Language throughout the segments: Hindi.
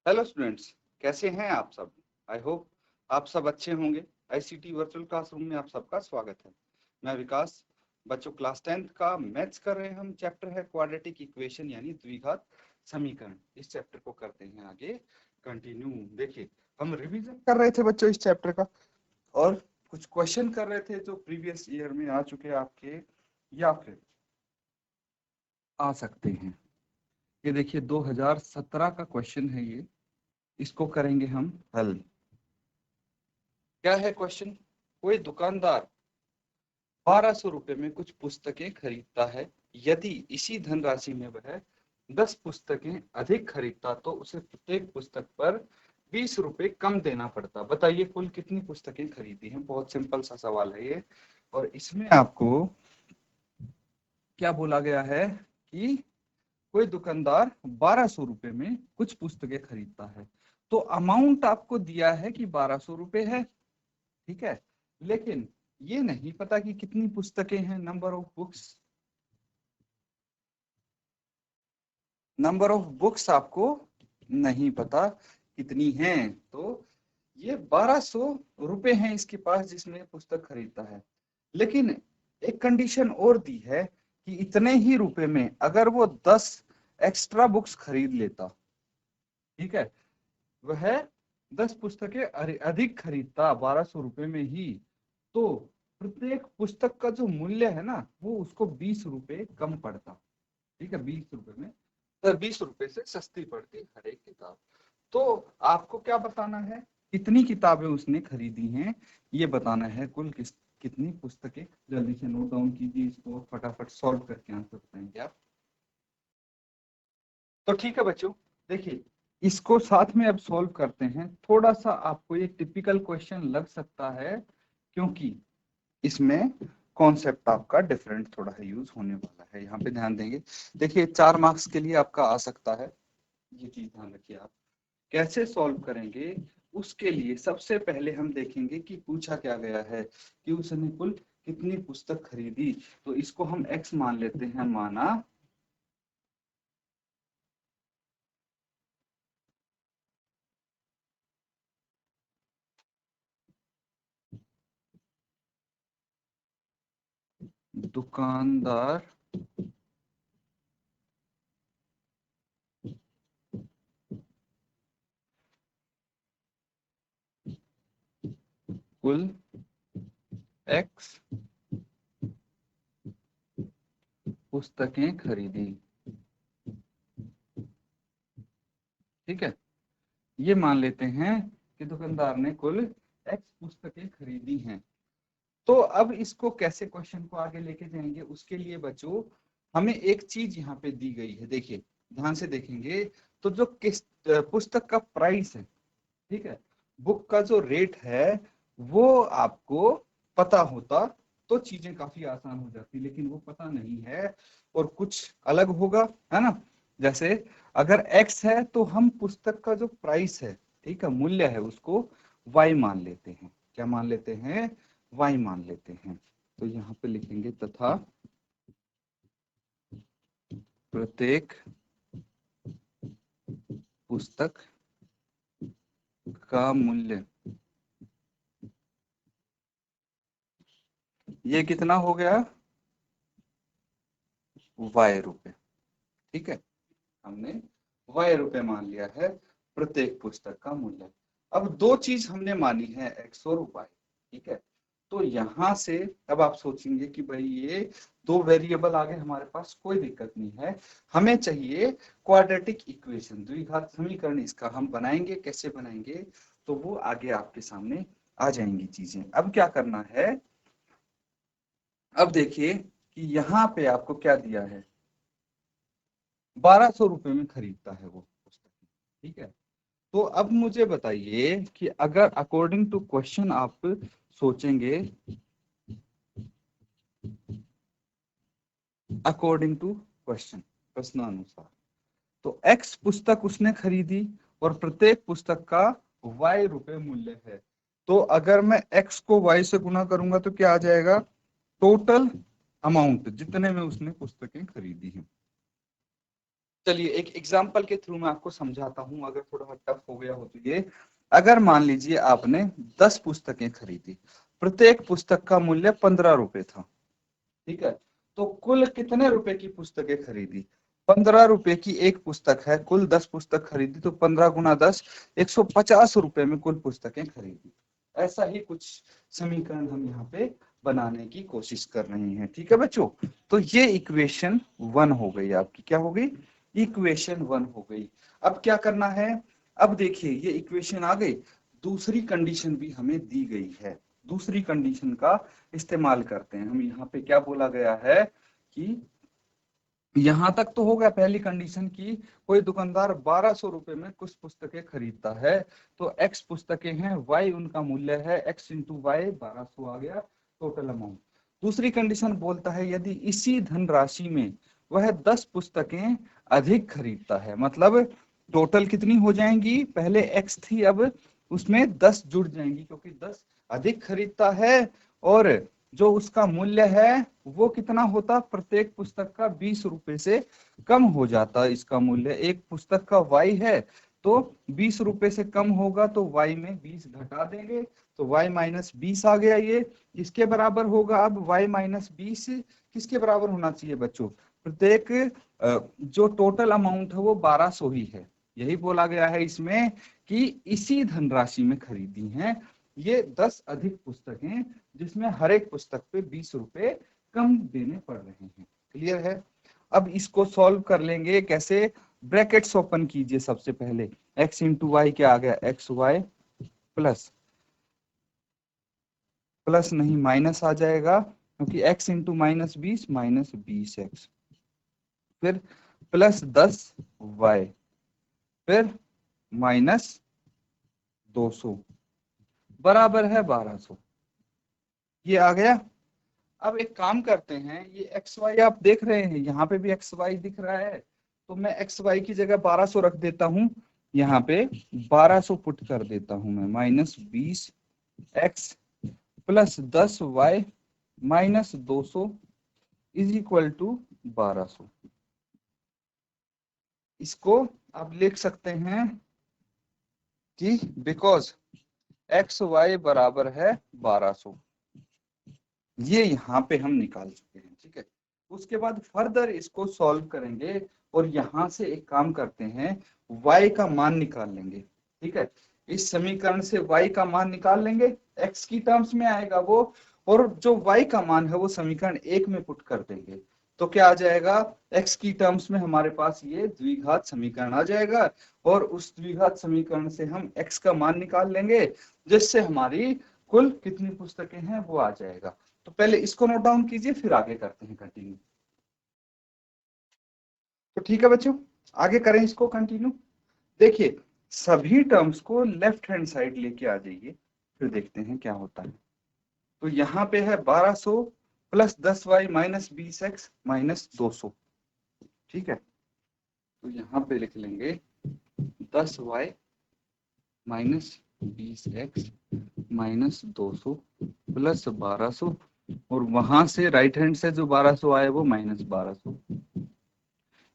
हेलो स्टूडेंट्स, कैसे हैं आप सब। आई होप आप सब अच्छे होंगे। आईसीटी वर्चुअल क्लासरूम में आप सबका स्वागत है। मैं विकास। बच्चों, क्लास 10th का मैथ्स कर रहे हैं हम। चैप्टर है क्वाड्रेटिक इक्वेशन यानी द्विघात समीकरण। इस चैप्टर को करते हैं आगे कंटिन्यू। देखिए, हम रिवीजन कर रहे थे बच्चों इस चैप्टर का, और कुछ क्वेश्चन कर रहे थे जो प्रीवियस ईयर में आ चुके आपके या फिर आ सकते हैं। ये देखिए 2017 का क्वेश्चन है ये। इसको करेंगे हम हल। क्या है क्वेश्चन। कोई दुकानदार 1200 रुपए में कुछ पुस्तकें खरीदता है। यदि इसी धनराशि में वह 10 पुस्तकें अधिक खरीदता तो उसे प्रत्येक पुस्तक पर 20 रुपए कम देना पड़ता। बताइए कुल कितनी पुस्तकें खरीदी हैं। बहुत सिंपल सा सवाल है ये। और इसमें आपको क्या बोला गया है कि कोई दुकानदार 1200 रुपए में कुछ पुस्तकें खरीदता है। तो अमाउंट आपको दिया है कि 1200 रुपए है, ठीक है, लेकिन ये नहीं पता कि कितनी पुस्तकें हैं। नंबर ऑफ बुक्स आपको नहीं पता कितनी हैं। तो ये 1200 रुपए हैं इसके पास जिसमें पुस्तक खरीदता है। लेकिन एक कंडीशन और दी है कि इतने ही रुपए में अगर वो 10 एक्स्ट्रा बुक्स खरीद लेता, ठीक है, वह 10 पुस्तकें अधिक खरीदता 1200 रुपए में ही, तो प्रत्येक पुस्तक का जो मूल्य है ना वो उसको 20 रुपए कम पड़ता। ठीक है, 20 रुपए में, तो 20 रुपए से सस्ती पड़ती हर एक किताब। तो आपको क्या बताना है, कितनी किताबें उसने खरीदी हैं ये बताना है। कितनी पुस्तकें। जल्दी से नोट डाउन कीजिए, इसको फटाफट सॉल्व करके आंसर बताएंगे आप। तो ठीक है बच्चों, देखिए इसको साथ में अब सॉल्व करते हैं। थोड़ा सा आपको ये टिपिकल क्वेश्चन लग सकता है क्योंकि इसमें कॉन्सेप्ट आपका डिफरेंट थोड़ा है यूज होने वाला है। यहाँ पे ध्यान देंगे। देखिए 4 मार्क्स के लिए आपका आ सकता है, ये चीज ध्यान रखिए। आप कैसे सॉल्व करेंगे उसके लिए सबसे पहले हम देखेंगे कि पूछा क्या गया है कि उसने कुल कितनी पुस्तक खरीदी। तो इसको हम x मान लेते हैं। माना दुकानदार कुल x पुस्तकें खरीदी, ठीक है। ये मान लेते हैं कि दुकानदार ने कुल x पुस्तकें खरीदी हैं। तो अब इसको कैसे क्वेश्चन को आगे लेके जाएंगे उसके लिए बच्चों हमें एक चीज यहाँ पे दी गई है। देखिए ध्यान से देखेंगे तो जो किस पुस्तक का प्राइस है, ठीक है, बुक का जो रेट है वो आपको पता होता तो चीजें काफी आसान हो जाती, लेकिन वो पता नहीं है और कुछ अलग होगा, है ना। जैसे अगर x है तो हम पुस्तक का जो प्राइस है, ठीक है, मूल्य है, उसको y मान लेते हैं। क्या मान लेते हैं, y मान लेते हैं। तो यहाँ पे लिखेंगे तथा प्रत्येक पुस्तक का मूल्य, ये कितना हो गया, y रुपए, ठीक है। हमने y रुपए मान लिया है प्रत्येक पुस्तक का मूल्य। अब दो चीज हमने मानी है, x और y, ठीक है। तो यहां से अब आप सोचेंगे कि भाई ये दो वेरिएबल आ गए हमारे पास, कोई दिक्कत नहीं है। हमें चाहिए क्वाड्रेटिक इक्वेशन, द्विघात समीकरण। इसका हम बनाएंगे, कैसे बनाएंगे तो वो आगे आपके सामने आ जाएंगी चीजें। अब क्या करना है, अब देखिए कि यहाँ पे आपको क्या दिया है, 1200 रुपए में खरीदता है वो पुस्तक, ठीक है। तो अब मुझे बताइए कि अगर अकॉर्डिंग टू क्वेश्चन आप सोचेंगे, अकॉर्डिंग टू क्वेश्चन, प्रश्नानुसार, तो x पुस्तक उसने खरीदी और प्रत्येक पुस्तक का y रुपए मूल्य है। तो अगर मैं x को y से गुना करूंगा तो क्या आ जाएगा, टोटल अमाउंट जितने में उसने पुस्तकें खरीदी हैं। चलिए एक एग्जाम्पल के थ्रू मैं आपको समझाता हूं, अगर थोड़ा टफ हो गया हो तो ये। अगर मान लीजिए आपने 10 पुस्तकें खरीदी, प्रत्येक पुस्तक का मूल्य 15 रुपए था, ठीक है। तो कुल कितने रुपए की पुस्तकें खरीदी? 15 रुपए की एक पुस्तक है, कुल 10 पुस्तक खरीदी तो 15 गुना 10, 150 रुपए में कुल पुस्तकें खरीदी। ऐसा ही कुछ समीकरण हम यहाँ पे बनाने की कोशिश कर रहे हैं, ठीक है बच्चों। तो ये इक्वेशन 1 हो गई आपकी, क्या हो गई? इक्वेशन 1 हो गई। अब क्या करना है? अब देखिए ये इक्वेशन आ गई, दूसरी कंडीशन भी हमें दी गई है। दूसरी कंडीशन का इस्तेमाल करते हैं हम। यहाँ पे क्या बोला गया है कि यहां तक तो हो गया पहली कंडीशन की, कोई दुकानदार 1200 रुपए में कुछ पुस्तकें खरीदता है, तो x पुस्तकें हैं, y उनका मूल्य है, x इंटू वाई 1200 आ गया टोटल अमाउंट। दूसरी कंडीशन बोलता है यदि इसी धनराशि में वह 10 पुस्तकें अधिक खरीदता है, मतलब टोटल कितनी हो जाएंगी? पहले x थी, अब उसमें 10 जुड़ जाएंगी क्योंकि 10 अधिक खरीदता है, और जो उसका मूल्य है वो कितना होता? प्रत्येक पुस्तक का 20 रुपए से कम हो जाता इसका मूल्य। एक पुस्तक का y है तो 20 रुपए से कम होगा तो y में 20 घटा देंगे, तो y माइनस 20 आ गया। ये किसके बराबर होगा? अब y माइनस 20 किसके बराबर होना चाहिए बच्चों? प्रत्येक जो टोटल अमाउंट है वो 1200 ही है। यही बोला गया है इसमें कि इसी धनराशि में खरीदी हैं ये 10 अधिक पुस्तकें, जिसमें हर एक पुस्तक पे 20 रुपए कम देने पड़ रहे हैं। क्लियर है? अब इसको सॉल्व कर लेंगे कैसे? ब्रैकेट्स ओपन कीजिए सबसे पहले। x इंटू वाई क्या आ गया? एक्स वाई प्लस, प्लस नहीं माइनस आ जाएगा क्योंकि x into minus 20 minus 20x, फिर प्लस 10y, फिर माइनस 200 बराबर है 1200। ये आ गया। अब एक काम करते हैं, ये एक्स वाई आप देख रहे हैं, यहाँ पे भी एक्स वाई दिख रहा है, तो मैं एक्स वाई की जगह 1200 रख देता हूँ, यहाँ पे 1200 पुट कर देता हूँ मैं, minus 20 x plus 10y minus 200 is equal to 1200। इसको आप लिख सकते हैं कि बिकॉज एक्स वाई बराबर है 1200, ये यहाँ पे हम निकाल चुके हैं, ठीक है। उसके बाद फर्दर इसको सॉल्व करेंगे और यहाँ से एक काम करते हैं, y का मान निकाल लेंगे, ठीक है। इस समीकरण से y का मान निकाल लेंगे, x की टर्म्स में आएगा वो, और जो y का मान है वो समीकरण 1 में पुट कर देंगे, तो क्या आ जाएगा? x की टर्म्स में हमारे पास ये द्विघात समीकरण आ जाएगा, और उस द्विघात समीकरण से हम x का मान निकाल लेंगे, जिससे हमारी कुल कितनी पुस्तकें हैं वो आ जाएगा। तो पहले इसको नोट डाउन कीजिए, फिर आगे करते हैं कंटिन्यू। तो ठीक है बच्चों, आगे करें इसको कंटिन्यू। देखिए सभी टर्म्स को लेफ्ट हैंड साइड लेके आ जाइए, फिर देखते हैं क्या होता है। तो यहाँ पे है 1200 plus 10y minus 20x minus 200, ठीक है। तो यहाँ पे लिख लेंगे 10y minus 20x minus 200 plus 1200, और वहां से राइट हैंड से जो 1200 आए वो माइनस 1200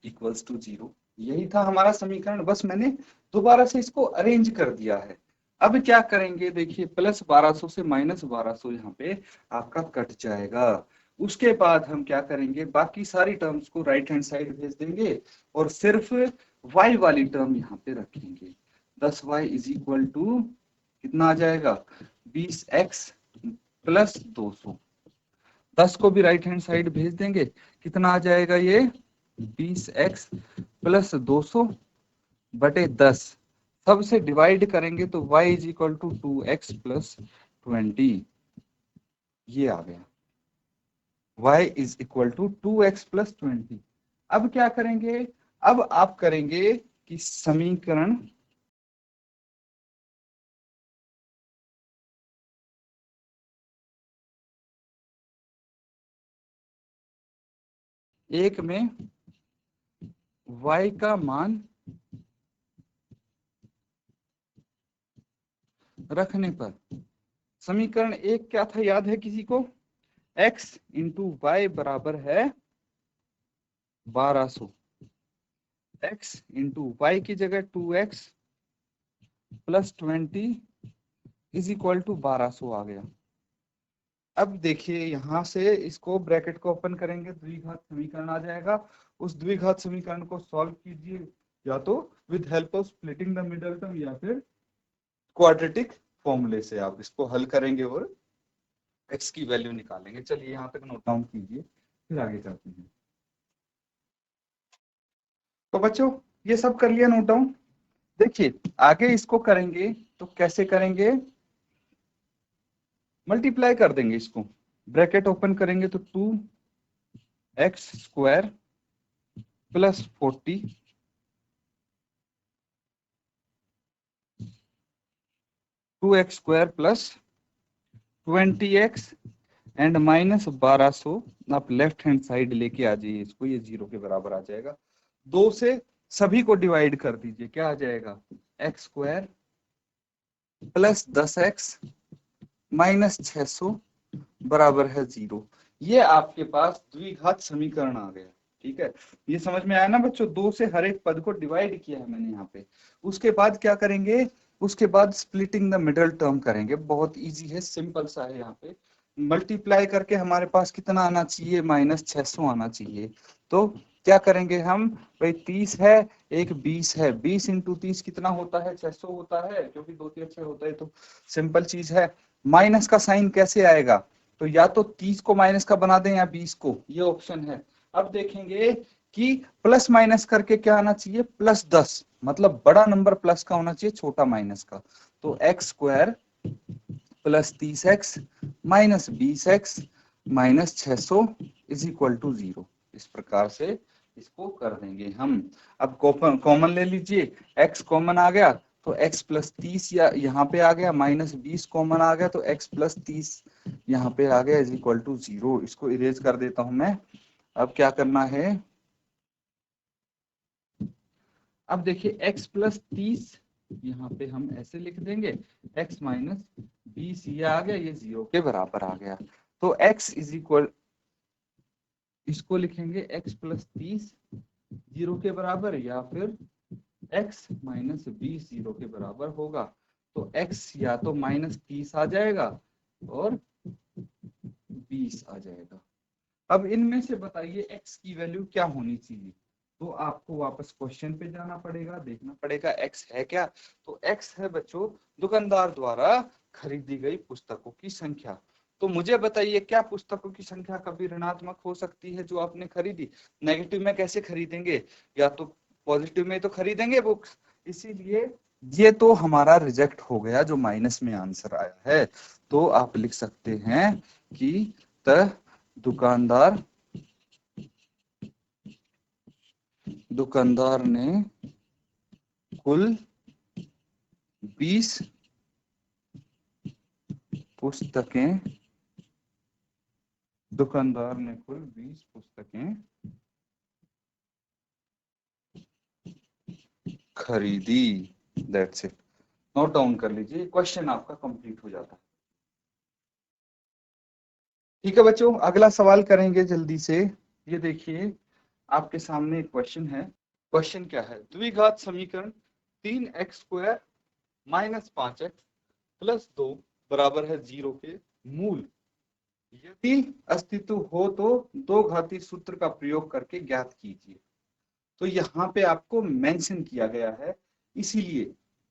इक्वल्स टू 0। यही था हमारा समीकरण, बस मैंने दोबारा से इसको अरेंज कर दिया है। अब क्या करेंगे? देखिए प्लस 1200 से माइनस 1200 यहाँ पे आपका कट जाएगा। उसके बाद हम क्या करेंगे? बाकी सारी टर्म्स को राइट हैंड साइड भेज देंगे और सिर्फ y वाली टर्म यहाँ पे रखेंगे। 10y इज इक्वल टू कितना आ जाएगा? 20x plus 200। 10 को भी राइट हैंड साइड भेज देंगे, कितना आ जाएगा ये? 20x प्लस 200 बटे 10, सबसे डिवाइड करेंगे तो y is equal to 2x plus 20, ये आ गया। y is equal to 2x plus 20। अब क्या करेंगे? अब आप करेंगे कि समीकरण एक में y का मान रखने पर, समीकरण एक क्या था याद है किसी को? x इंटू वाई बराबर है 1200, x इंटू वाई की जगह 2x plus 20 is equal to 1200 आ गया। अब देखिए यहां से इसको ब्रैकेट को ओपन करेंगे, द्विघात समीकरण आ जाएगा। उस द्विघात समीकरण को सॉल्व कीजिए, या तो with help of splitting the middle term या फिर क्वाड्रेटिक फॉर्मूले से आप इसको हल करेंगे और x की वैल्यू निकालेंगे। चलिए यहाँ तक नोट डाउन कीजिए, फिर आगे चलते हैं। तो बच्चों ये सब कर लिया नोट डाउन। देखिए आगे इसको करेंगे तो कैसे करेंगे, मल्टीप्लाई कर देंगे इसको, ब्रैकेट ओपन करेंगे तो 2x square plus 40 2x square plus 20x and minus 1200। आप लेफ्ट हैंड साइड लेके आ जाइए इसको, ये 0 के बराबर आ जाएगा। 2 से सभी को डिवाइड कर दीजिए, क्या आ जाएगा, x square plus 10x minus 600 बराबर है 0। ये आपके पास द्विघात समीकरण आ गया। ठीक है, ये समझ में आया ना बच्चों, 2 से हर एक पद को डिवाइड किया है मैंने यहाँ पे। उसके बाद क्या करेंगे, उसके बाद स्प्लिटिंग द मिडल टर्म करेंगे। बहुत इजी है, सिंपल सा है। यहाँ पे मल्टीप्लाई करके हमारे पास कितना आना चाहिए, माइनस 600 आना चाहिए। तो क्या करेंगे हम, भाई 30 है, एक 20 है, 20 इंटू 30 कितना होता है, 600 होता है, क्योंकि 2 3 6 होता है। तो सिंपल चीज है। माइनस का साइन कैसे आएगा, तो या तो 30 को माइनस का बना दें या 20 को, ये ऑप्शन है। अब देखेंगे कि प्लस माइनस करके क्या आना चाहिए, प्लस 10, मतलब बड़ा नंबर प्लस का होना चाहिए, छोटा माइनस का। तो x square plus 30x minus 20x minus 600 is equal to 0। इस प्रकार से इसको कर देंगे हम। अब कॉमन ले लीजिए, x कॉमन आ गया तो x प्लस 30 या यहाँ पे आ गया, माइनस 20 कॉमन आ गया तो x प्लस 30 यहाँ पे आ गया, इज इक्वल टू 0। इसको इरेज कर देता हूं मैं। अब क्या करना है, अब देखिए x प्लस 30 यहाँ पे हम ऐसे लिख देंगे, x माइनस 20 ये आ गया, ये 0 के बराबर आ गया। तो x इज इक्वल, इसको लिखेंगे x प्लस 30 0 के बराबर, या फिर x माइनस 20 0 के बराबर होगा। तो x या तो माइनस 30 आ जाएगा और 20 आ जाएगा। अब इनमें से बताइए x की वैल्यू क्या होनी चाहिए। तो आपको वापस क्वेश्चन पे जाना पड़ेगा, देखना पड़ेगा x है क्या। तो x है बच्चों दुकानदार द्वारा खरीदी गई पुस्तकों की संख्या। तो मुझे बताइए क्या पुस्तकों की संख्या कभी ऋणात्मक हो सकती है जो आपने खरीदी। नेगेटिव में कैसे खरीदेंगे, या तो पॉजिटिव में तो खरीदेंगे बुक्स, इसीलिए ये तो हमारा रिजेक्ट हो गया जो माइनस में आंसर आया है। तो आप लिख सकते हैं कि द दुकानदार ने कुल 20 पुस्तकें दुकानदार ने कुल 20 पुस्तकें खरीदी। दैट्स इट, नोट डाउन कर लीजिए, क्वेश्चन आपका कंप्लीट हो जाता है। ठीक है बच्चों, अगला सवाल करेंगे जल्दी से। ये देखिए आपके सामने एक क्वेश्चन है। क्वेश्चन क्या है, द्विघात समीकरण 3x square minus 5x plus 2 बराबर है 0 के मूल यदि अस्तित्व हो तो दो घाती सूत्र का प्रयोग करके ज्ञात कीजिए। तो यहाँ पे आपको मेंशन किया गया है, इसीलिए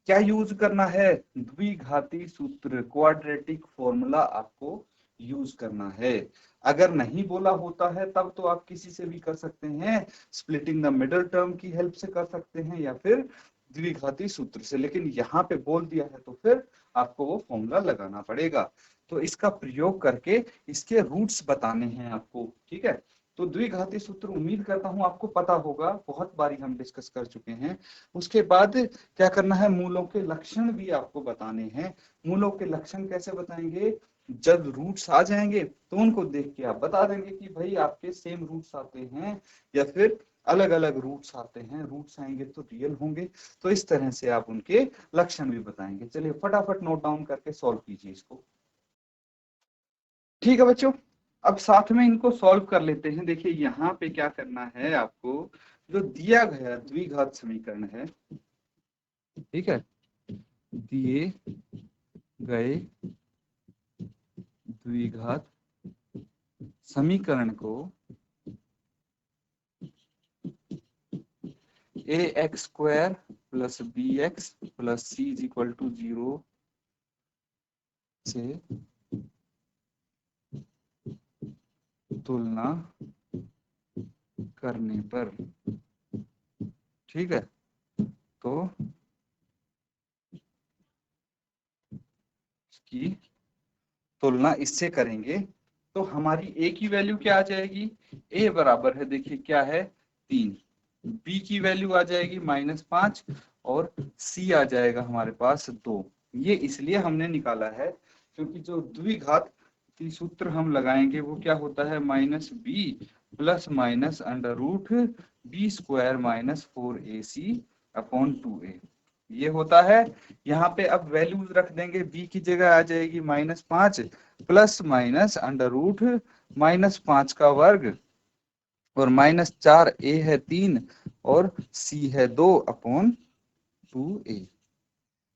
क्या यूज करना है, द्विघाती सूत्र, क्वाड्रेटिक फॉर्मूला आपको यूज करना है। अगर नहीं बोला होता है तब तो आप किसी से भी कर सकते हैं, स्प्लिटिंग द मिडल टर्म की हेल्प से कर सकते हैं या फिर द्विघाती सूत्र से, लेकिन यहाँ पे बोल दिया है तो फिर आपको वो फॉर्मूला लगाना पड़ेगा। तो इसका प्रयोग करके इसके रूट्स बताने हैं आपको। ठीक है, तो द्विघाती सूत्र उम्मीद करता हूं आपको पता होगा, बहुत बारी हम डिस्कस कर चुके हैं। उसके बाद क्या करना है, मूलों के लक्षण भी आपको बताने हैं। मूलों के लक्षण कैसे बताएंगे, जब रूट्स आ जाएंगे तो उनको देख के आप बता देंगे कि भाई आपके सेम रूट्स आते हैं या फिर अलग अलग रूट्स आते हैं, रूट्स आएंगे तो रियल होंगे। तो इस तरह से आप उनके लक्षण भी बताएंगे। चलिए फटाफट नोट डाउन करके सॉल्व कीजिए इसको। ठीक है बच्चों, अब साथ में इनको सॉल्व कर लेते हैं। देखिए यहाँ पे क्या करना है आपको, जो दिया गया द्विघात समीकरण है, ठीक है, दिए गए द्विघात समीकरण को ax square plus bx plus c is equal to 0 से तुलना करने पर, ठीक है, तो इसकी तुलना इससे करेंगे तो हमारी a की वैल्यू क्या आ जाएगी, a बराबर है, देखिए क्या है 3, b की वैल्यू आ जाएगी -5 और c आ जाएगा हमारे पास 2। ये इसलिए हमने निकाला है क्योंकि जो द्विघात सूत्र हम लगाएंगे वो क्या होता है -b plus minus under root b square -4ac/2a, ये होता है। यहाँ पे अब वैल्यूज रख देंगे, b की जगह आ जाएगी -5 प्लस माइनस अंडर रूट -5 का वर्ग और -4, a है 3 और c है 2/2a।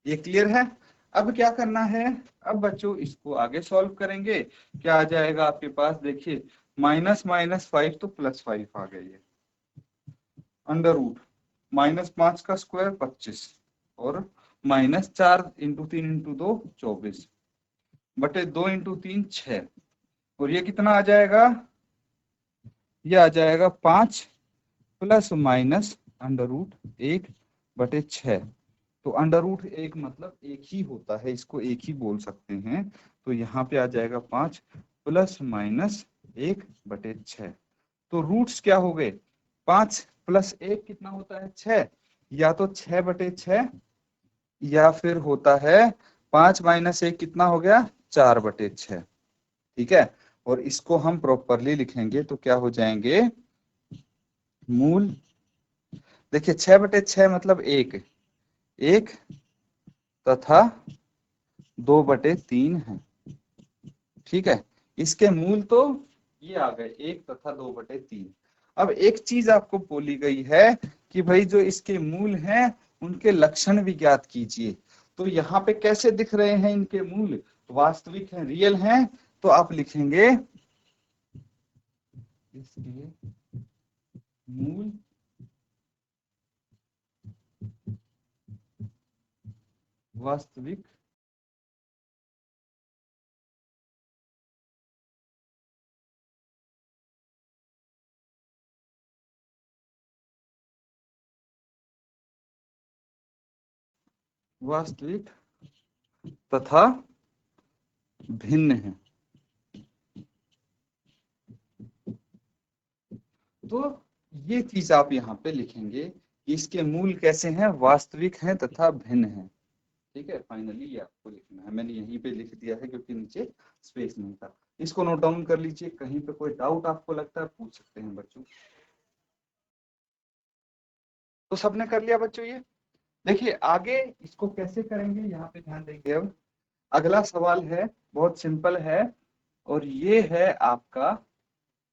ये क्लियर है। अब क्या करना है, अब बच्चों इसको आगे सॉल्व करेंगे, क्या आ जाएगा आपके पास, देखिए -5 तो +5 आ गई है, अंडर रूट -5 का स्क्वायर 25 और -4 × 3 × 2 24 बटे 2 × 3 6 और ये कितना आ जाएगा, ये आ जाएगा 5 प्लस माइनस अंडर रूट 1/6। तो अंडर रूट 1 मतलब एक ही होता है, इसको एक ही बोल सकते हैं। तो यहाँ पे आ जाएगा 5 प्लस माइनस 1/6। तो रूट्स क्या हो गए, 5 प्लस 1 कितना होता है 6, या तो 6/6 या फिर होता है 5 माइनस 1 कितना हो गया 4/6, ठीक है। और इसको हम प्रॉपरली लिखेंगे तो क्या हो जाएंगे, मूल देखिए 6/6 मतलब 1 तथा 2/3 है, ठीक है। इसके मूल तो ये आ गए 1 तथा 2/3। अब एक चीज आपको बोली गई है कि भाई जो इसके मूल हैं उनके लक्षण भी ज्ञात कीजिए। तो यहाँ पे कैसे दिख रहे हैं इनके मूल, वास्तविक हैं, रियल हैं, तो आप लिखेंगे इसके मूल वास्तविक वास्तविक तथा भिन्न है। तो ये चीज आप यहाँ पे लिखेंगे कि इसके मूल कैसे हैं, वास्तविक हैं तथा भिन्न हैं, ठीक है। फाइनली ये आपको लिखना है, मैंने यहीं पे लिख दिया है क्योंकि नीचे स्पेस नहीं था। इसको नोट डाउन कर लीजिए, कहीं पे कोई डाउट आपको लगता है पूछ सकते हैं बच्चों। तो सबने कर लिया बच्चों ये, देखिए आगे इसको कैसे करेंगे यहाँ पे ध्यान देंगे। अब अगला सवाल है, बहुत सिंपल है, और ये है आपका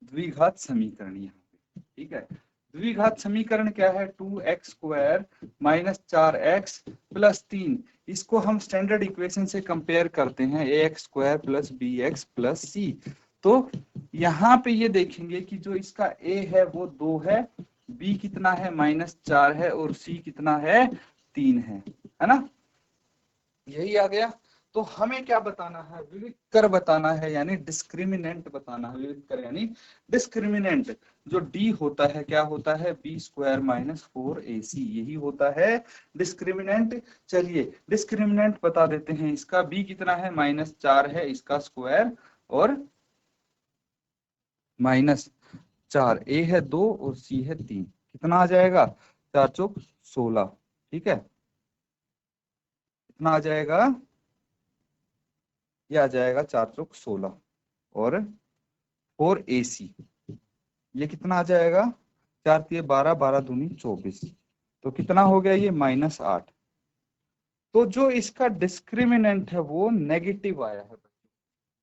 द्विघात समीकरण यहाँ पे, ठीक है। द्विघात समीकरण क्या है, 2x स्क्वायर -4x प्लस 3, इसको हम स्टैंडर्ड इक्वेशन से कंपेयर करते हैं, ax square plus bx plus c। तो यहाँ पे ये देखेंगे कि जो इसका a है वो 2 है, b कितना है -4 है और c कितना है 3 है ना, यही आ गया। तो हमें क्या बताना है, विविध कर बताना है, यानी डिस्क्रिमिनेंट बताना है। विविध कर यानी डिस्क्रिमिनेंट, जो d होता है क्या होता है b स्क्वायर -4ac, यही होता है डिस्क्रिमिनेंट। चलिए डिस्क्रिमिनेंट बता देते हैं इसका, b कितना है -4 है इसका स्क्वायर और -4, a है 2 और c है 3, कितना आ जाएगा 4 चौक 16, ठीक है। कितना आ जाएगा, ये आ जाएगा 4 चौक 16 और 4ac, ये कितना आ जाएगा 4 3 12, 12 दूनी 24, तो कितना हो गया ये -8। तो जो इसका डिस्क्रिमिनेंट है वो नेगेटिव आया है,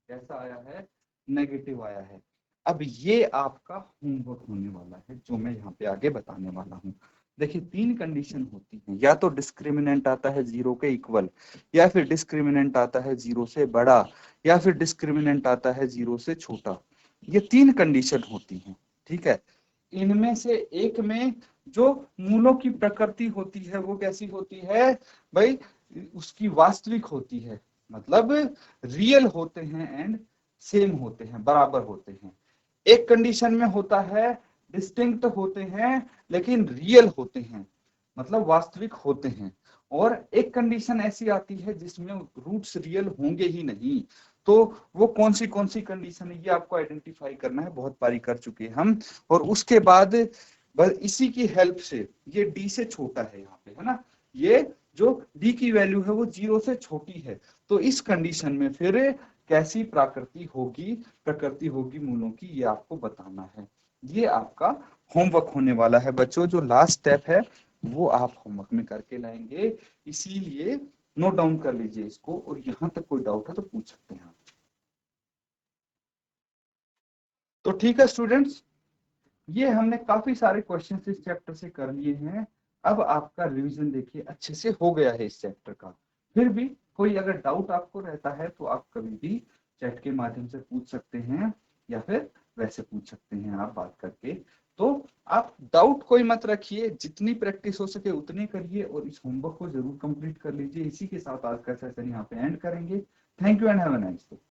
कैसा आया है, नेगेटिव आया है। अब ये आपका होमवर्क होने वाला है जो मैं यहाँ पे आगे बताने वाला हूँ। देखिए 3 कंडीशन होती हैं, या तो डिस्क्रिमिनेंट आता है 0 के इक्वल, या फिर डिस्क्रिमिनेंट आता है 0 से बड़ा, या फिर डिस्क्रिमिनेंट आता है 0 से छोटा। ये 3 कंडीशन होती हैं, ठीक है। इनमें से एक में जो मूलों की प्रकृति होती है वो कैसी होती है भाई, उसकी वास्तविक होती है, मतलब रियल होते हैं एंड सेम होते हैं, बराबर होते हैं। एक कंडीशन में होता है डिस्टिंक्ट होते हैं लेकिन रियल होते हैं, मतलब वास्तविक होते हैं। और एक कंडीशन ऐसी आती है जिसमें रूट्स रियल होंगे ही नहीं। तो वो कौन सी कंडीशन है ये आपको आइडेंटिफाई करना है, बहुत बारी कर चुके हैं हम। और उसके बाद बस इसी की हेल्प से, ये डी से छोटा है यहाँ पे, है ना, ये जो डी की वैल्यू है वो 0 से छोटी है, तो इस कंडीशन में फिर कैसी प्रकृति होगी मूलों की, ये आपको बताना है। ये आपका होमवर्क होने वाला है बच्चों। जो लास्ट स्टेप है वो आप होमवर्क में करके लाएंगे, इसीलिए नोट डाउन कर लीजिए इसको, और यहाँ तक कोई डाउट है तो पूछ सकते हैं। तो ठीक है स्टूडेंट्स, ये हमने काफी सारे क्वेश्चन इस चैप्टर से कर लिए हैं। अब आपका रिवीजन देखिए अच्छे से हो गया है इस चैप्टर का। फिर भी कोई अगर डाउट आपको रहता है तो आप कभी भी चैट के माध्यम से पूछ सकते हैं, या फिर वैसे पूछ सकते हैं आप बात करके। तो आप डाउट कोई मत रखिए, जितनी प्रैक्टिस हो सके उतनी करिए, और इस होमवर्क को जरूर कंप्लीट कर लीजिए। इसी के साथ आज का सेशन यहाँ पे एंड करेंगे। Thank you and have a nice day.